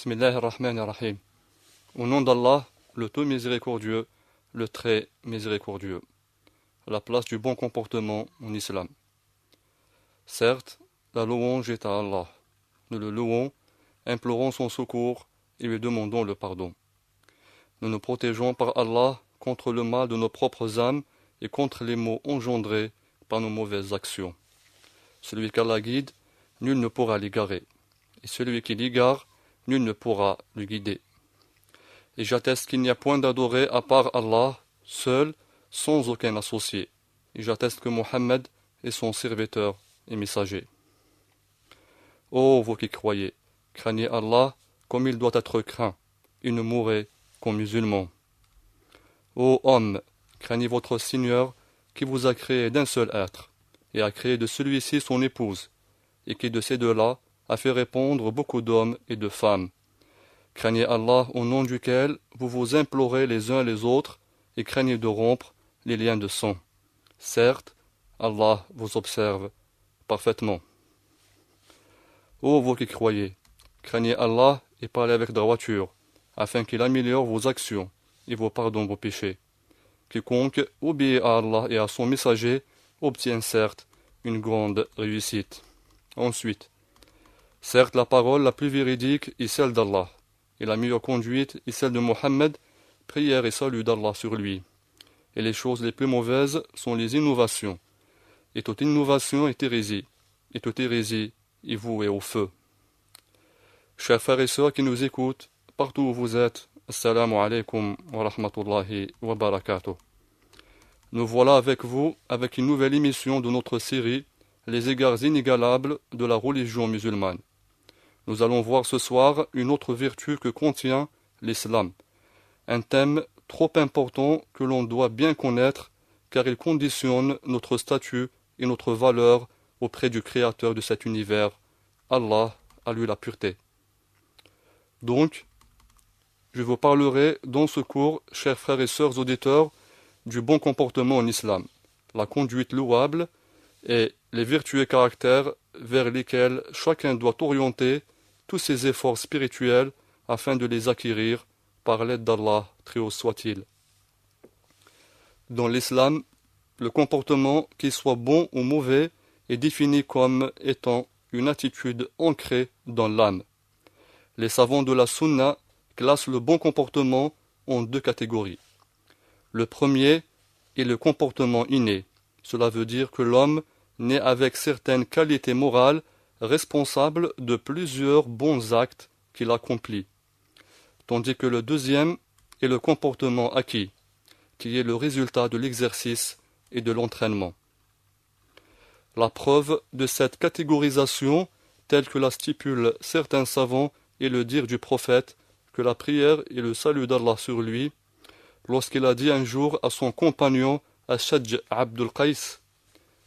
Bismillah ar-Rahman ar-Rahim. Au nom d'Allah, le tout miséricordieux, le très miséricordieux. La place du bon comportement en islam. Certes, la louange est à Allah. Nous le louons, implorons son secours et lui demandons le pardon. Nous nous protégeons par Allah contre le mal de nos propres âmes et contre les maux engendrés par nos mauvaises actions. Celui qu'Allah guide, nul ne pourra l'égarer. Et celui qui l'égare, nul ne pourra le guider. Et j'atteste qu'il n'y a point d'adoré à part Allah, seul, sans aucun associé. Et j'atteste que Mohammed est son serviteur et messager. Ô vous qui croyez, craignez Allah comme il doit être craint, et ne mourrez qu'en musulmans. Ô hommes, craignez votre Seigneur qui vous a créé d'un seul être, et a créé de celui-ci son épouse, et qui de ces deux-là a fait répondre beaucoup d'hommes et de femmes. Craignez Allah au nom duquel vous vous implorez les uns les autres, et craignez de rompre les liens de sang. Certes, Allah vous observe parfaitement. Ô vous qui croyez, craignez Allah et parlez avec droiture, afin qu'il améliore vos actions et vous pardonne vos péchés. Quiconque obéit à Allah et à son messager obtient certes une grande réussite. Ensuite, certes la parole la plus véridique est celle d'Allah, et la meilleure conduite est celle de Mohammed, prière et salut d'Allah sur lui. Et les choses les plus mauvaises sont les innovations, et toute innovation est hérésie, et toute hérésie est vouée au feu. Chers frères et sœurs qui nous écoutent, partout où vous êtes, Assalamu alaikum wa rahmatullahi wa barakatuh. Nous voilà avec vous, avec une nouvelle émission de notre série Les égards inégalables de la religion musulmane. Nous allons voir ce soir une autre vertu que contient l'islam, un thème trop important que l'on doit bien connaître car il conditionne notre statut et notre valeur auprès du Créateur de cet univers, Allah, à lui la pureté. Donc, je vous parlerai dans ce cours, chers frères et sœurs auditeurs, du bon comportement en islam, la conduite louable et les vertueux caractères vers lesquels chacun doit orienter tous ses efforts spirituels afin de les acquérir par l'aide d'Allah, très haut soit-il. Dans l'islam, le comportement, qu'il soit bon ou mauvais, est défini comme étant une attitude ancrée dans l'âme. Les savants de la Sunna classent le bon comportement en deux catégories. Le premier est le comportement inné. Cela veut dire que l'homme naît avec certaines qualités morales responsables de plusieurs bons actes qu'il accomplit. Tandis que le deuxième est le comportement acquis, qui est le résultat de l'exercice et de l'entraînement. La preuve de cette catégorisation, telle que la stipulent certains savants, est le dire du prophète que la prière et le salut d'Allah sur lui, lorsqu'il a dit un jour à son compagnon Ashadj Abdul Qais,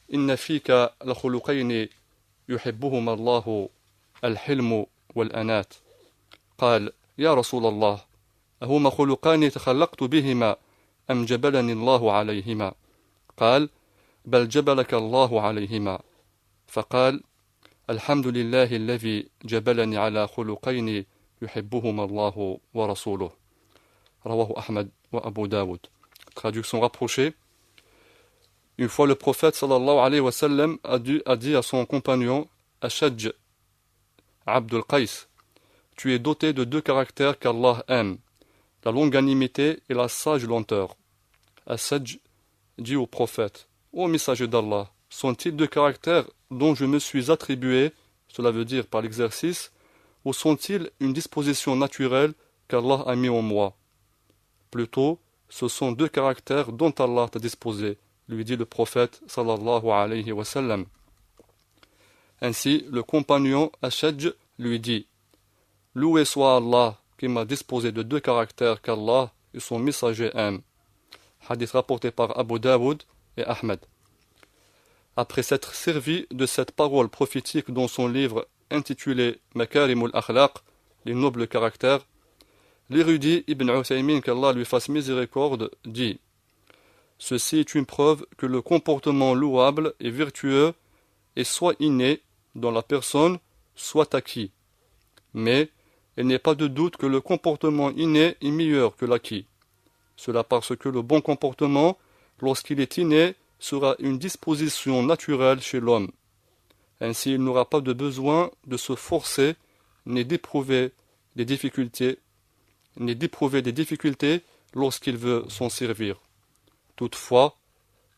Inna fika la khuluqayni yuhibbuhuma Allahu al-hilmu wal-anat. قال يا رسول الله أهما خلقان تخلقت بهما أم جبلني الله عليهما قال بل جبلك الله عليهما فقال الحمد لله الذي جبلني على خلقين يحبهما الله ورسوله رواه أحمد وأبو داود. Traduction rapprochée. Une fois le prophète sallallahu alayhi wa sallam a dit à son compagnon Ashadj Abdul Qais, tu es doté de deux caractères qu'Allah aime, la longanimité et la sage lenteur. Ashadj dit au prophète, ô messager d'Allah, sont-ils deux caractères dont je me suis attribué, cela veut dire par l'exercice, ou sont-ils une disposition naturelle qu'Allah a mis en moi? Plutôt, ce sont deux caractères dont Allah t'a disposé, lui dit le prophète sallallahu alayhi wa sallam. Ainsi, le compagnon Ashadj lui dit, loué soit Allah qui m'a disposé de deux caractères qu'Allah et son messager aiment. Hadith rapporté par Abu Daoud et Ahmed. Après s'être servi de cette parole prophétique dans son livre intitulé Makarimul Akhlaq, les nobles caractères, l'érudit Ibn Uthaymin, qu'Allah lui fasse miséricorde, dit: ceci est une preuve que le comportement louable et vertueux est soit inné dans la personne, soit acquis. Mais il n'est pas de doute que le comportement inné est meilleur que l'acquis. Cela parce que le bon comportement, lorsqu'il est inné, sera une disposition naturelle chez l'homme. Ainsi, il n'aura pas de besoin de se forcer, ni d'éprouver des difficultés, lorsqu'il veut s'en servir. Toutefois,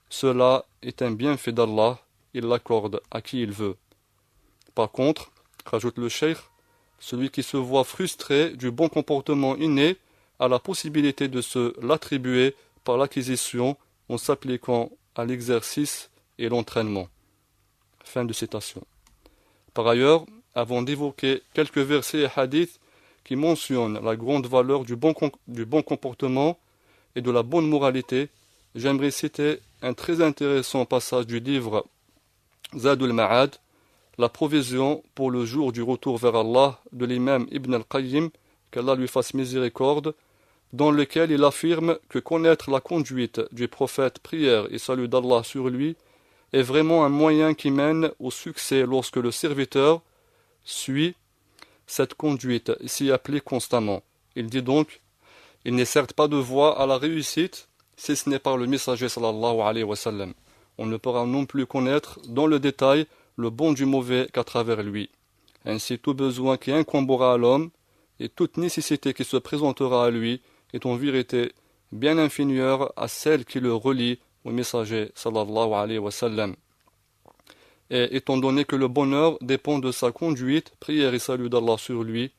cela est un bienfait d'Allah, il l'accorde à qui il veut. Par contre, rajoute le cheikh, celui qui se voit frustré du bon comportement inné a la possibilité de se l'attribuer par l'acquisition en s'appliquant à l'exercice et l'entraînement. Fin de citation. Par ailleurs, avant d'évoquer quelques versets et hadiths qui mentionnent la grande valeur du bon comportement et de la bonne moralité, j'aimerais citer un très intéressant passage du livre Zadul Ma'ad, la provision pour le jour du retour vers Allah de l'imam Ibn al-Qayyim, qu'Allah lui fasse miséricorde, dans lequel il affirme que connaître la conduite du prophète, prière et salut d'Allah sur lui, est vraiment un moyen qui mène au succès lorsque le serviteur suit cette conduite et s'y applique constamment. Il dit donc, il n'est certes pas de voie à la réussite si ce n'est par le messager sallallahu alayhi wa sallam. On ne pourra non plus connaître dans le détail le bon du mauvais qu'à travers lui. Ainsi, tout besoin qui incombera à l'homme et toute nécessité qui se présentera à lui est en vérité bien inférieure à celle qui le relie au messager sallallahu alayhi wa sallam. Et étant donné que le bonheur dépend de sa conduite, prière et salut d'Allah sur lui,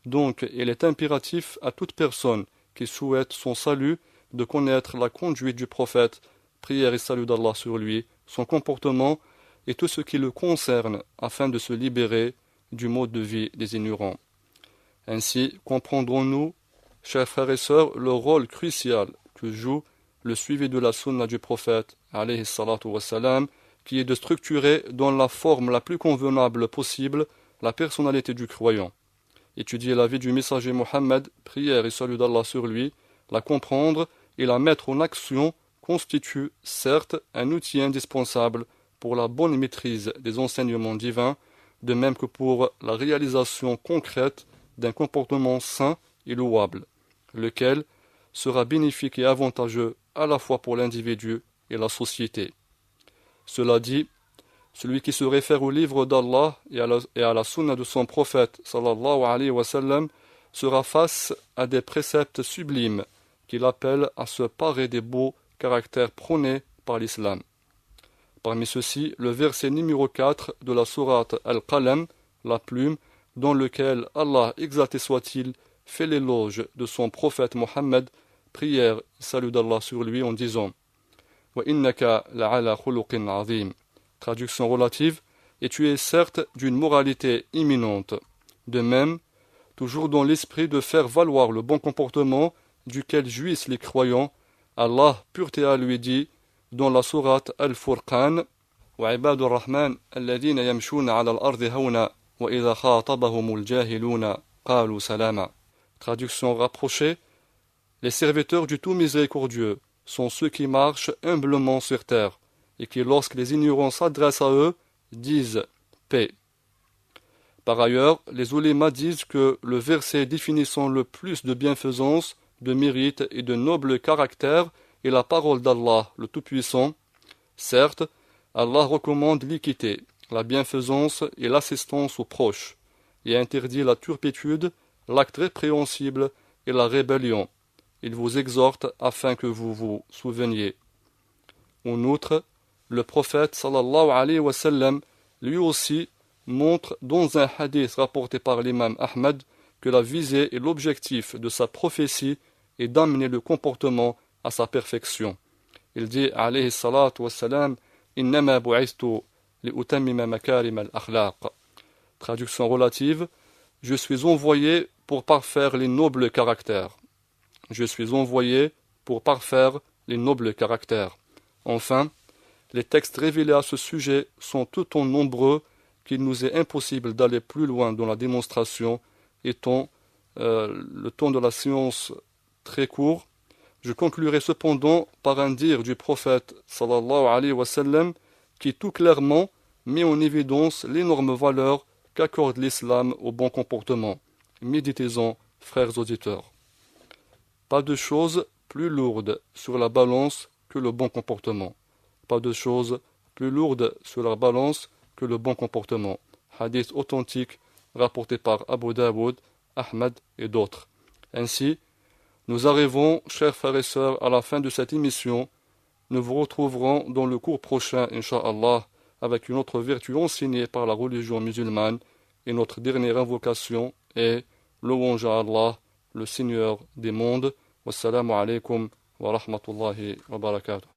donc il est impératif à toute personne qui souhaite son salut de connaître la conduite du prophète, prière et salut d'Allah sur lui, son comportement et tout ce qui le concerne afin de se libérer du mode de vie des ignorants. Ainsi comprendrons-nous, chers frères et sœurs, le rôle crucial que joue le suivi de la sunna du prophète, alayhi salatu wassalam, qui est de structurer dans la forme la plus convenable possible la personnalité du croyant. Étudier la vie du messager Mohammed, prière et salut d'Allah sur lui, la comprendre et la mettre en action constitue certes un outil indispensable pour la bonne maîtrise des enseignements divins, de même que pour la réalisation concrète d'un comportement sain et louable, lequel sera bénéfique et avantageux à la fois pour l'individu et la société. Cela dit, celui qui se réfère au livre d'Allah et à la sunna de son prophète sallallahu alayhi wa sallam sera face à des préceptes sublimes qui l'appellent à se parer des beaux caractères prônés par l'islam. Parmi ceux-ci, le verset numéro 4 de la sourate Al-Qalam, la plume, dans lequel Allah, exalté soit-il, fait l'éloge de son prophète Mohammed, prière et salut d'Allah sur lui en disant Wa innaka la'ala khuluqin azim. Traduction relative, et tu es certes d'une moralité imminente. De même, toujours dans l'esprit de faire valoir le bon comportement duquel jouissent les croyants, Allah, pureté à lui, dit dans la sourate Al-Furqan Wa ibadur rahman alladhina yamshuna 'ala al-ardi hawna wa idha khatabahumul jahiluna qalu salama. Traduction rapprochée, les serviteurs du tout miséricordieux sont ceux qui marchent humblement sur terre et qui, lorsque les ignorants s'adressent à eux, disent paix. Par ailleurs, les ulémas disent que le verset définissant le plus de bienfaisance, de mérite et de noble caractère est la parole d'Allah, le Tout-Puissant. Certes, Allah recommande l'équité, la bienfaisance et l'assistance aux proches, et interdit la turpitude, l'acte répréhensible et la rébellion. Il vous exhorte afin que vous vous souveniez. En outre, le prophète sallallahu alayhi wa sallam lui aussi montre dans un hadith rapporté par l'imam Ahmad que la visée et l'objectif de sa prophétie est d'amener le comportement à sa perfection. Il dit alayhi salatu wa salam innama bu'ithtu li'utammima makarim al-akhlaq. Traduction relative, je suis envoyé pour parfaire les nobles caractères. Je suis envoyé pour parfaire les nobles caractères. Enfin, les textes révélés à ce sujet sont autant nombreux qu'il nous est impossible d'aller plus loin dans la démonstration, étant le temps de la séance très court. Je conclurai cependant par un dire du prophète sallallahu alayhi wa sallam qui tout clairement met en évidence l'énorme valeur qu'accorde l'islam au bon comportement. méditez-en, frères auditeurs. Pas de chose plus lourde sur la balance que le bon comportement. Pas de chose plus lourde sur la balance que le bon comportement. Hadith authentique rapporté par Abu Daoud, Ahmad et d'autres. Ainsi, nous arrivons, chers frères et sœurs, à la fin de cette émission. Nous vous retrouverons dans le cours prochain, Inch'Allah, avec une autre vertu enseignée par la religion musulmane, et notre dernière invocation est louange à Allah, le Seigneur des mondes. Wassalamu alaikum wa rahmatullahi wa barakatuh.